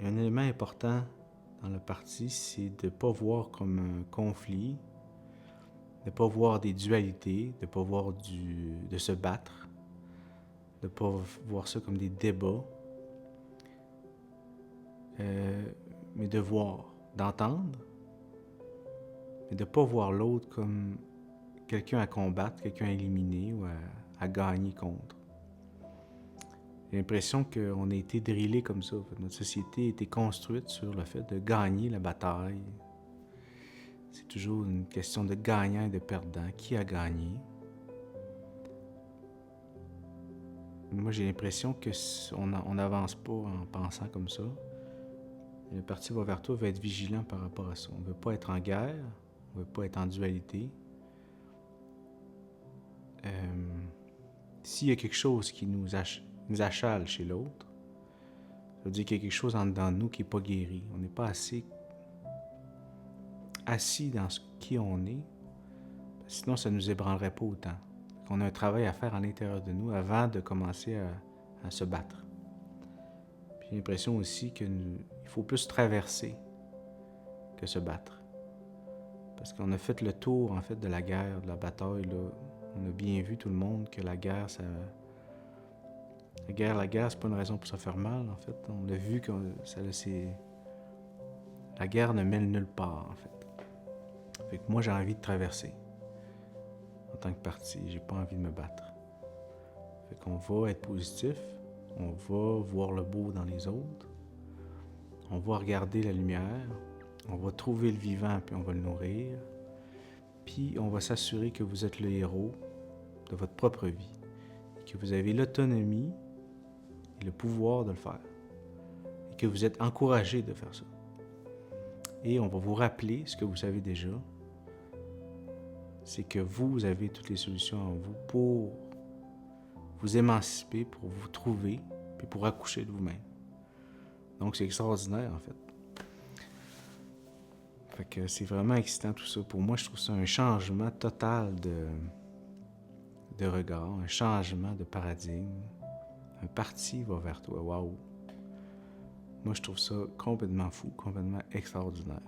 un élément important dans le parti, c'est de ne pas voir comme un conflit, de ne pas voir des dualités, de ne pas voir de se battre, de ne pas voir ça comme des débats, mais de voir, d'entendre, mais de ne pas voir l'autre comme quelqu'un à combattre, quelqu'un à éliminer ou à gagner contre. J'ai l'impression qu'on a été drillé comme ça. Notre société a été construite sur le fait de gagner la bataille. C'est toujours une question de gagnant et de perdant. Qui a gagné? Moi, j'ai l'impression qu'on n'avance pas en pensant comme ça. Et le Parti Va vers toi va être vigilant par rapport à ça. On ne veut pas être en guerre, on ne veut pas être en dualité. S'il y a quelque chose qui nous achale chez l'autre, ça veut dire qu'il y a quelque chose en dedans de nous qui n'est pas guéri. On n'est pas assez assis dans qui on est, sinon ça ne nous ébranlerait pas autant. On a un travail à faire à l'intérieur de nous avant de commencer à se battre. Puis j'ai l'impression aussi qu'il faut plus traverser que se battre. Parce qu'on a fait le tour en fait de la guerre, de la bataille. Là. On a bien vu tout le monde que la guerre, La guerre, c'est pas une raison pour se faire mal, en fait. On a vu que la guerre ne mène nulle part, en fait. Fait que moi, j'ai envie de traverser. En tant que parti, j'ai pas envie de me battre. Fait qu'on va être positif, on va voir le beau dans les autres, on va regarder la lumière, on va trouver le vivant puis on va le nourrir, puis on va s'assurer que vous êtes le héros de votre propre vie, que vous avez l'autonomie et le pouvoir de le faire, et que vous êtes encouragé de faire ça. Et on va vous rappeler ce que vous savez déjà, c'est que vous avez toutes les solutions en vous pour vous émanciper, pour vous trouver, puis pour accoucher de vous-même. Donc c'est extraordinaire en fait. Fait que c'est vraiment excitant tout ça. Pour moi, je trouve ça un changement total de regard, un changement de paradigme. Un parti va vers toi. Waouh! Moi, je trouve ça complètement fou, complètement extraordinaire.